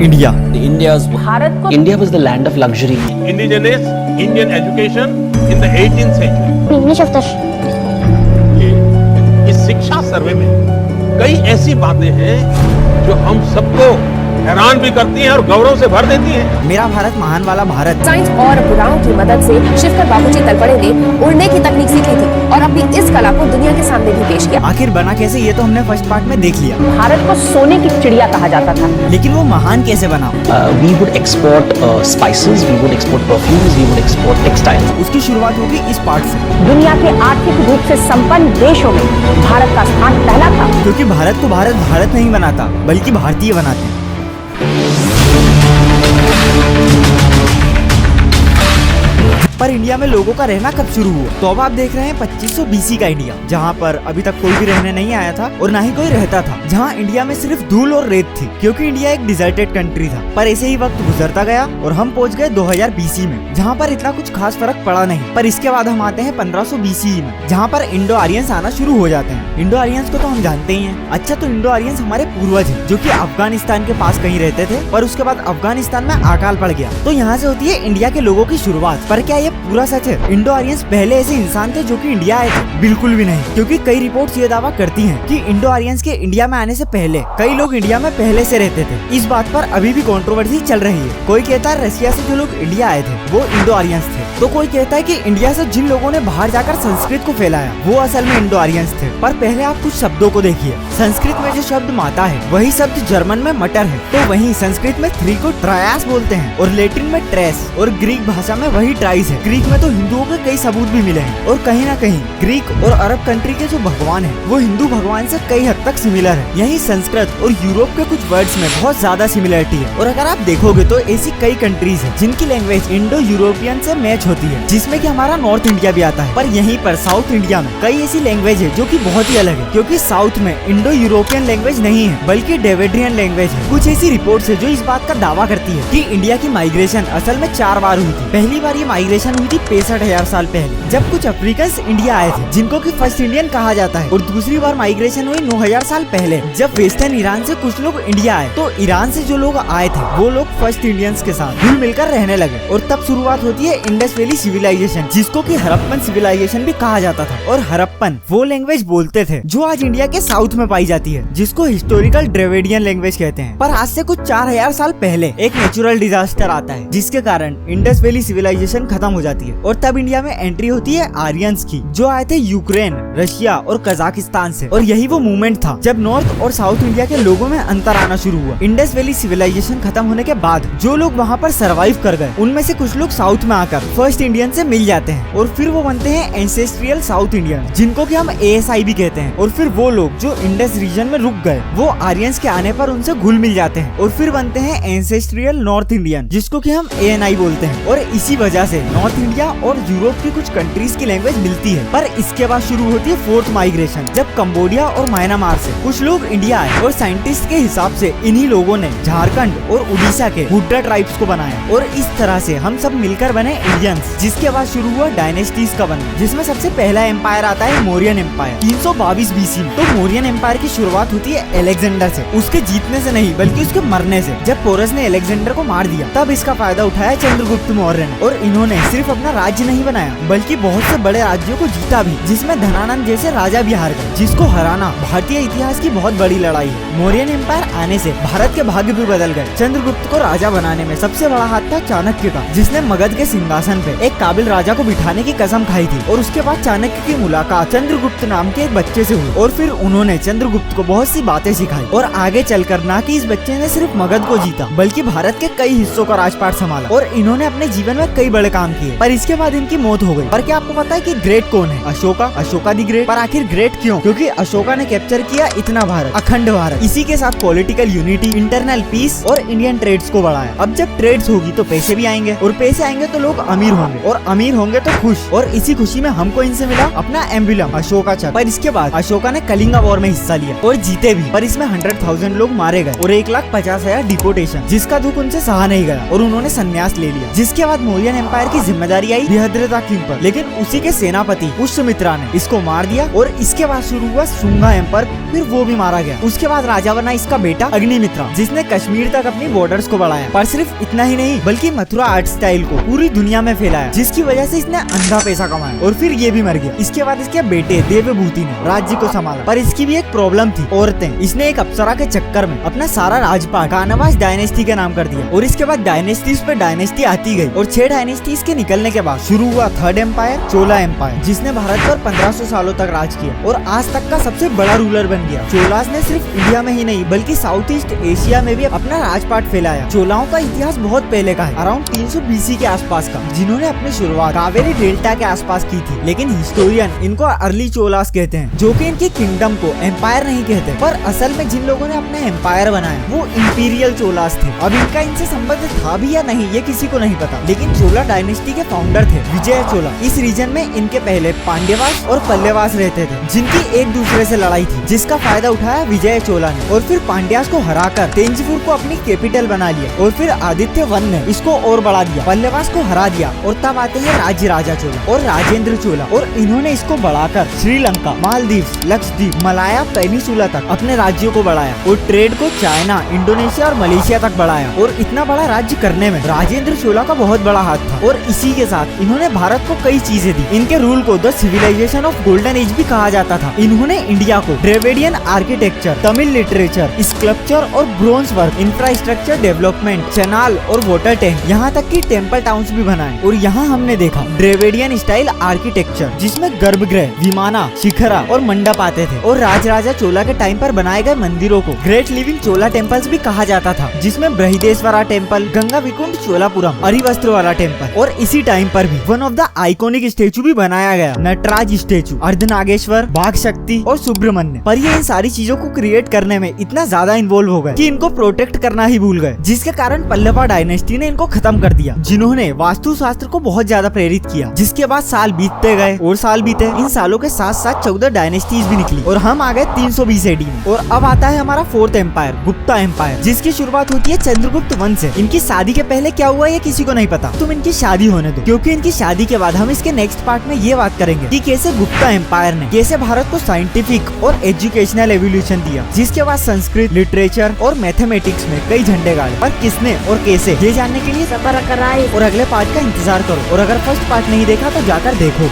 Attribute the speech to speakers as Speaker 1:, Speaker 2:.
Speaker 1: India.
Speaker 2: Bharat को
Speaker 3: India was the land of luxury.
Speaker 4: Indigenous Indian education in the 18th century.
Speaker 5: English of the
Speaker 4: इस शिक्षा सर्वे में कई ऐसी बातें हैं जो हम सबको हैरान भी करती हैं और गौरव से भर देती हैं।
Speaker 1: मेरा भारत महान वाला भारत।
Speaker 2: साइंस और बुराओं की मदद से शिवकर बाबूजी तलपड़े ने उड़ने की तकनीक सीखी थी और अपनी इस कला को दुनिया के सामने भी पेश किया।
Speaker 1: आखिर बना कैसे, ये तो हमने फर्स्ट पार्ट में देख लिया।
Speaker 2: भारत को सोने की चिड़िया कहा जाता था,
Speaker 1: लेकिन वो महान कैसे बना?
Speaker 3: We would export spices, we would export perfumes, we would export textiles.
Speaker 1: उसकी शुरुआत होगी इस पार्ट से।
Speaker 2: दुनिया के आर्थिक रूप से संपन्न देशों में भारत का स्थान पहला था,
Speaker 1: क्योंकि भारत को भारत नहीं बनाता बल्कि भारतीय बनाते हैं। पर इंडिया में लोगों का रहना कब शुरू हुआ? तो अब आप देख रहे हैं 2500 BC का इंडिया, जहाँ पर अभी तक कोई भी रहने नहीं आया था और ना ही कोई रहता था, जहाँ इंडिया में सिर्फ धूल और रेत थी, क्योंकि इंडिया एक डिजर्टेड कंट्री था। पर ऐसे ही वक्त गुजरता गया और हम पहुँच गए 2000 BC में, जहाँ पर इतना कुछ खास फर्क पड़ा नहीं। पर इसके बाद हम आते हैं 1500 BCE में, जहाँ पर इंडो आर्यंस आना शुरू हो जाते हैं। इंडो आर्यंस को तो हम जानते ही हैं। अच्छा, तो इंडो आर्यंस हमारे पूर्वज हैं, जो कि अफगानिस्तान के पास कहीं रहते थे, पर उसके बाद अफगानिस्तान में अकाल पड़ गया, तो यहाँ से होती है इंडिया के लोगों की शुरुआत। पर क्या ये पूरा सच है? इंडो आर्यंस पहले ऐसे इंसान थे जो कि इंडिया आए थे? बिल्कुल भी नहीं, क्योंकि कई रिपोर्ट्स ये दावा करती हैं कि इंडो आर्यंस के इंडिया में आने से पहले कई लोग इंडिया में पहले से रहते थे। इस बात पर अभी भी कंट्रोवर्सी चल रही है। कोई कहता है रशिया से जो लोग इंडिया आए थे वो इंडो आर्यंस थे, तो कोई कहता है कि इंडिया से जिन लोगों ने बाहर जाकर संस्कृत को फैलाया वो असल में इंडो आर्यंस थे। पर पहले आप कुछ शब्दों को देखिए। संस्कृत में जो शब्द माता है वही शब्द जर्मन में मटर है, तो वहीं संस्कृत में थ्री को ट्रायास बोलते हैं और लैटिन में ट्रेस, और ग्रीक भाषा में वही ट्राइस है। ग्रीक में तो हिंदुओं के कई सबूत भी मिले हैं, और कहीं ना कहीं ग्रीक और अरब कंट्री के जो भगवान है वो हिंदू भगवान से कई हद तक सिमिलर है। यही संस्कृत और यूरोप के कुछ वर्ड्स में बहुत ज्यादा सिमिलरिटी है। और अगर आप देखोगे तो ऐसी कई कंट्रीज है जिनकी लैंग्वेज इंडो यूरोपियन से मैच होती है, जिसमें कि हमारा नॉर्थ इंडिया भी आता है। पर यहीं पर साउथ इंडिया में कई ऐसी लैंग्वेज है जो कि बहुत ही अलग है, क्योंकि साउथ में इंडो यूरोपियन लैंग्वेज नहीं है बल्कि डेविडियन लैंग्वेज है। कुछ ऐसी रिपोर्ट्स है जो इस बात का दावा करती है कि इंडिया की माइग्रेशन असल में 4 बार हुई थी। पहली बार ये माइग्रेशन हुई थी 65,000 साल पहले, जब कुछ अफ्रीकन्स इंडिया आए थे जिनको कि फर्स्ट इंडियन कहा जाता है। और दूसरी बार माइग्रेशन हुई 9000 साल पहले, जब वेस्टर्न ईरान से कुछ लोग इंडिया आए। तो ईरान से जो लोग आए थे वो लोग फर्स्ट इंडियंस के साथ घुल मिलकर रहने लगे, और तब शुरुआत होती है इंडस वैली सिविलाइजेशन, जिसको कि हड़प्पन सिविलाइजेशन भी कहा जाता था। और हड़प्पन वो लैंग्वेज बोलते थे जो आज इंडिया के साउथ में पाई जाती है, जिसको हिस्टोरिकल ड्रेविडियन लैंग्वेज कहते हैं। पर आज से कुछ 4000 साल पहले एक नेचुरल डिजास्टर आता है, जिसके कारण इंडस वैली सिविलाइजेशन खत्म हो जाती है, और तब इंडिया में एंट्री होती है आर्यंस की, जो आए थे यूक्रेन, रशिया और कजाकिस्तान से। और यही वो मूवमेंट था जब नॉर्थ और साउथ इंडिया के लोगों में अंतर आना शुरू हुआ। इंडस वैली सिविलाइजेशन खत्म होने के बाद जो लोग वहाँ पर सरवाइव कर गए, उनमें से कुछ लोग साउथ में आकर फर्स्ट इंडियन से मिल जाते हैं, और फिर वो बनते हैं एंसेस्ट्रियल साउथ इंडियन, जिनको कि हम ASI भी कहते हैं। और फिर वो लोग जो इंडस रीजन में रुक गए वो आर्यंस के आने पर उनसे घुल मिल जाते हैं, और फिर बनते हैं एंसेस्ट्रियल नॉर्थ इंडियन, जिसको कि हम ANI बोलते हैं। और इसी वजह से नॉर्थ इंडिया और यूरोप की कुछ कंट्रीज की लैंग्वेज मिलती है। पर इसके बाद शुरू होती है फोर्थ माइग्रेशन, जब कंबोडिया और म्यांमार से कुछ लोग इंडिया आए, और साइंटिस्ट के हिसाब से इन्हीं लोगों ने झारखंड और उड़ीसा के हुड्डा ट्राइब्स को बनाया, और इस तरह से हम सब मिलकर बने इंडियंस। जिसके बाद शुरू हुआ डायनेस्टीज का बनना, जिसमें सबसे पहला एम्पायर आता है मौर्यन एम्पायर 322 BC में। तो मौर्यन एम्पायर की शुरुआत होती है अलेक्जेंडर से, उसके जीतने से नहीं बल्कि उसके मरने से। जब पोरस ने अलेक्जेंडर को मार दिया तब इसका फायदा उठाया चंद्रगुप्त मौर्य ने, और इन्होंने सिर्फ अपना राज्य नहीं बनाया बल्कि बहुत से बड़े राज्यों को जीता भी, जिसमें धनानंद जैसे राजा भी हार गए, जिसको हराना भारतीय इतिहास की बहुत बड़ी लड़ाई है। मौर्यन एम्पायर आने से भारत के भाग्य भी बदल गए। चंद्रगुप्त को राजा बनाने में सबसे बड़ा हाथ था चाणक्य का, जिसने मगध के सिंहासन पे एक काबिल राजा को बिठाने की कसम खाई थी। और उसके बाद चाणक्य की मुलाकात चंद्रगुप्त नाम के एक बच्चे से हुई, और फिर उन्होंने चंद्रगुप्त को बहुत सी बातें सिखाई, और आगे चलकर ना कि इस बच्चे ने सिर्फ मगध को जीता बल्कि भारत के कई हिस्सों का राजपाट संभाला, और इन्होंने अपने जीवन में कई बड़े काम किए। पर इसके बाद इनकी मौत हो गई। पर क्या आपको पता है कि ग्रेट कौन है? Ashoka the great. पर आखिर ग्रेट क्यों? क्योंकि अशोका ने कैप्चर किया इतना भारत, अखंड भारत। इसी के साथ पॉलिटिकल यूनिटी, इंटरनल पीस और इंडियन ट्रेड्स को बढ़ाया। अब जब ट्रेड्स होगी तो पैसे भी आएंगे, और पैसे आएंगे तो लोग अमीर होंगे, और अमीर होंगे तो खुश। और इसी खुशी में हमको इनसे मिला अपना एम्बुलम अशोका चक्र। पर इसके बाद अशोका ने कलिंगा वॉर में हिस्सा लिया और जीते भी, पर इसमें 100,000 लोग मारे गए और 1,50,000 डिपोटेशन, जिसका दुख उनसे सहा नहीं गया और उन्होंने संन्यास ले लिया। जिसके बाद मौर्यन एम्पायर की जिम्मेदारी आई बृहद्रथा किंग पर, लेकिन उसी के सेनापति पुष्यमित्रा ने इसको मार दिया, और इसके बाद शुरू हुआ शुंगा एम्पायर फिर वो भी मारा गया। उसके बाद राजा बना इसका बेटा अग्निमित्रा, जिसने कश्मीर तक अपनी बॉर्डर्स को बढ़ाया। पर सिर्फ इतना ही नहीं बल्कि मथुरा आर्ट स्टाइल को पूरी दुनिया में फैलाया, जिसकी वजह से इसने अंधा पैसा कमाया और फिर ये भी मर गया। इसके बाद इसके बेटे देवभूति ने राज्य को संभाला, पर इसकी भी एक प्रॉब्लम थी, औरतें। इसने एक अप्सरा के चक्कर में अपना सारा राजपाट कानवास डायनेस्टी के नाम कर दिया और इसके बाद डायनेस्टीज पे डायनेस्टी आती गई और 6 डायनेस्टीज के निकलने के बाद शुरू हुआ थर्ड एम्पायर, चोला एम्पायर, जिसने भारत पर 1500 सालों तक राज किया और आज तक का सबसे बड़ा रूलर बन गया। चोलास ने सिर्फ इंडिया में ही नहीं बल्कि साउथ ईस्ट एशिया में भी अपना राजपाट फैलाया। चोलाओं का इतिहास बहुत पहले का है, अराउंड 300 BC के आसपास का, जिन्होंने अपनी शुरुआत कावेरी डेल्टा के आसपास की थी। लेकिन हिस्टोरियन इनको अर्ली चोलास कहते हैं, जो कि इनकी किंगडम को एम्पायर नहीं कहते, पर असल में जिन लोगों ने अपना एम्पायर बनाया वो इंपीरियल चोलास थे। अब इनका इनसे संबंध था भी या नहीं ये किसी को नहीं पता, लेकिन चोला डायनेस्टी के फाउंडर थे विजय चोला। इस रीजन में इनके पहले पांड्यवास और पल्लेवास रहते थे, जिनकी एक दूसरे से लड़ाई थी, जिसका फायदा उठाया विजय चोला ने और फिर पांड्यास को हराकर तेंजिफुर को अपनी कैपिटल बना लिया और फिर आदित्य वन ने इसको और बढ़ा दिया, पल्लेवास को हरा दिया और तब आते हैं राज्य राजा चोला और राजेंद्र चोला और इन्होंने इसको बढ़ाकर श्रीलंका, मालदीव्स, लक्षद्वीप, मलाया पेनिसुला तक अपने राज्यों को बढ़ाया और ट्रेड को चाइना, इंडोनेशिया और मलेशिया तक बढ़ाया। और इतना बड़ा राज्य करने में राजेंद्र चोला का बहुत बड़ा हाथ था और इसी के साथ इन्होंने भारत को कई चीजें दी। इनके रूल को the civilization of golden age भी कहा जाता था। इन्होंने इंडिया को Dravidian architecture, Tamil literature, sculpture और bronze work, infrastructure development, channel और वाटर टैंक, यहाँ तक की टेम्पल टाउन्स भी बनाए। और यहाँ हमने देखा ड्रेविडियन स्टाइल आर्किटेक्चर, जिसमें गर्भगृह, विमाना, शिखरा और मंडप आते थे। और राजराजा चोला के टाइम पर बनाए गए मंदिरों को ग्रेट लिविंग चोला टेम्पल्स भी कहा जाता था, जिसमें बृहदेश्वरा टेम्पल, गंगा विकुंठ चोलापुरम, अरिवस्त्र वाला टेम्पल और इसी टाइम पर भी one of the iconic statue भी बनाया गया, नटराज स्टेचू, अर्धनागेश्वर, बाघ शक्ति और सुब्रमण्य। पर ये इन सारी चीजों को क्रिएट करने में इतना ज्यादा इन्वॉल्व हो गए कि इनको प्रोटेक्ट करना ही भूल गए, जिसके कारण पल्लवा डायनेस्टी ने इनको खत्म कर दिया, जिन्होंने वास्तु शास्त्र को बहुत ज्यादा प्रेरित किया। जिसके बाद साल बीतते गए और साल बीते, इन सालों के साथ साथ 14 डायनेस्टीज भी निकली और हम आ गए 320 AD में। और अब आता है हमारा फोर्थ एम्पायर, गुप्ता एम्पायर, जिसकी शुरुआत होती है चंद्रगुप्त वंश से। इनकी शादी के पहले क्या हुआ ये किसी को नहीं पता, तुम इनकी शादी होने दो, क्योंकि इनकी शादी के बाद हम इसके नेक्स्ट पार्ट में ये बात करेंगे कि कैसे गुप्ता एम्पायर ने कैसे भारत को साइंटिफिक और एजुकेशनल एवोल्यूशन दिया, जिसके बाद संस्कृत, लिटरेचर और मैथमेटिक्स में कई झंडे गाड़े। पर किसने और कैसे, ये जानने के लिए
Speaker 2: सब्र कराए
Speaker 1: और अगले पार्ट का इंतजार करो। और अगर फर्स्ट पार्ट नहीं देखा तो जाकर देखो।